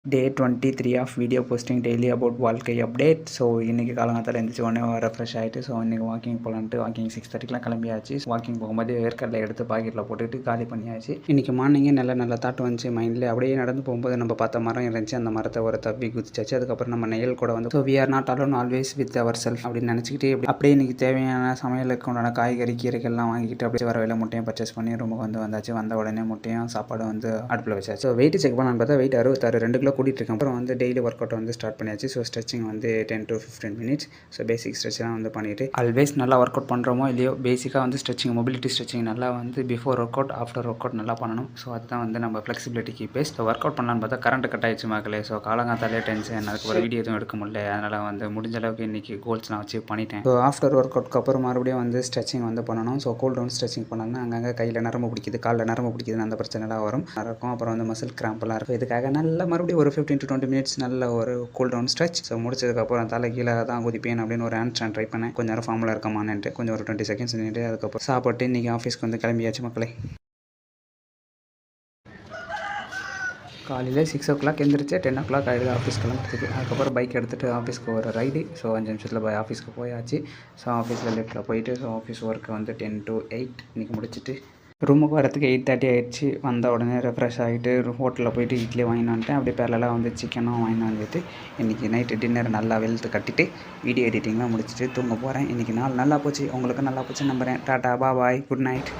Day 23 of video posting daily about வாழ்க்கை update. So இன்றைக்கி காலங்காத்தால எழுந்திரிச்சு உடனே ரெஃப்ரெஷ் ஆகிட்டு ஸோ இன்றைக்கி வாக்கிங் போகலான்ட்டு வாக்கிங் 6:30க்கெலாம் கிளம்பியாச்சு. வாக்கிங் போகும்போது வேர்க்கடலை எடுத்து பாக்கெட்டில் போட்டுட்டு காலி பண்ணியாச்சு. இன்றைக்கி மார்னிங்கே நல்ல தாட் வந்துச்சு மைண்டில். அப்படியே நடந்து போகும்போது நம்ம பார்த்த மரம் இருந்துச்சு, அந்த மரத்தை ஒரு தப்பி குதிச்சாச்சு. அதுக்கப்புறம் நம்ம நெயல் கூட வந்து so we are not alone always with our self அப்படின்னு நினச்சிக்கிட்டு அப்படியே இன்றைக்கி தேவையான சமையலுக்கு உண்டான காய்கறி கீரைகள்லாம் வாங்கிட்டு அப்படியே வர வேலை முட்டையும் பர்ச்சேஸ் பண்ணி ரூமுக்கு வந்தாச்சு. வந்த உடனே முட்டையும் சாப்பாடு வந்து அடுப்பில் வச்சாச்சு. ஸோ வெயிட் செக் பண்ணலான்னு பார்த்தா வெயிட் 66, 2 கிலோ கூட்டிகிட்டு இருக்கேன். அப்புறம் வந்து டெய்லி ஒர்க் அவுட் வந்து ஸ்டார்ட் பண்ணியாச்சு. ஸோ ஸ்ட்ரெச்சிங் வந்து 10 to 15 minutes. ஸோ பேசிக் ஸ்ட்ரெச்லாம் வந்து பண்ணிவிட்டு ஆல்வேஸ் நல்லா ஒர்க் அவுட் பண்ணுறோமோ இல்லையோ பேசிக்காக வந்து ஸ்ட்ரெச்சிங், மொபிலிட்டி ஸ்ட்ரெச்சிங் நல்லா வந்து before work out after work out நல்லா பண்ணணும். ஸோ அதுதான் வந்து நம்ம ஃப்ளெக்சிபிலிட்டிக்கு பேஸ். ஸோ ஒர்க் அவுட் பண்ணலான்னு பார்த்தா கரண்ட் கட் ஆயிடுச்சு மக்களே. ஸோ காலங்காத்தாலே டென்ஷன், அதுக்கு ஒரு வீடியோ எதுவும் எடுக்க முடியல. அதனால் வந்து முடிஞ்ச அளவுக்கு இன்றைக்கி கோல்ஸ்லாம் அச்சீவ் பண்ணிட்டேன். ஸோ ஆஃப்டர் ஒர்க் அவுட்க்கு அப்புறம் மறுபடியும் வந்து ஸ்ட்ரெச்சிங் வந்து பண்ணணும். ஸோ கூல் டவுன் ஸ்ட்ரெச்சிங் பண்ணாங்கன்னா அங்கங்கே கையில் நரம்பு பிடிக்குது, காலில் நரம்பு பிடிக்குதுன்னு அந்த பிரச்சனைலாம் வரும் இருக்கும். அப்புறம் வந்து மசில் கிராம்ப்லாம் இருக்கும். இதுக்காக நல்லா மறுபடியும் ஒரு 15 to 20 minutes நல்ல ஒரு கூல் டவுன் ஸ்ட்ரெச். ஸோ முடிச்சதுக்கப்புறம் தலை கீழே தான் குதிப்பேன் அப்படின்னு ஒரு ஹேண்ட் ஸ்டாண்ட் ட்ரை பண்ணேன். கொஞ்சம் நேரம் ஃபார்மில் இருக்கமான்னுட்டு கொஞ்சம் ஒரு 20 seconds நின்றுட்டு அதுக்கப்புறம் சாப்பிட்டு இன்றைக்கி ஆஃபீஸ்க்கு வந்து கிளம்பியாச்சு மக்களே. காலையில் 6 o'clock எழுந்திரிச்சு 10 o'clock ஆகிடுது ஆஃபீஸ் கிளம்புறதுக்கு. அதுக்கப்புறம் பைக் எடுத்துகிட்டு ஆஃபீஸ்க்கு ஒரு ரைடு. ஸோ 5 நிமிஷத்தில் ஆஃபீஸ்க்கு போயாச்சு. ஸோ ஆஃபீஸில் லெஃப்ட்டில் போயிட்டு ஸோ ஆஃபீஸ் ஒர்க்கு வந்து 10 to 8 இன்றைக்கி முடிச்சுட்டு ரூமுக்கு வரத்துக்கு 8:30 ஆகிடுச்சு. வந்த உடனே ரெஃப்ரெஷ் ஆகிட்டு ஹோட்டலில் போயிட்டு இட்லி வாங்கிட்டு வந்துட்டேன். அப்படியே பேரலாக வந்து சிக்கனும் வாங்கிட்டு வந்துட்டு இன்றைக்கி நைட்டு டின்னர் நல்லா வெளுத்து கட்டிட்டு வீடியோ எடிட்டிங்லாம் முடிச்சுட்டு தூங்க போகிறேன். இன்றைக்கி நாள் நல்லா போச்சு, உங்களுக்கு நல்லா போச்சு நம்புகிறேன். டாட்டா, பாய், குட் நைட்.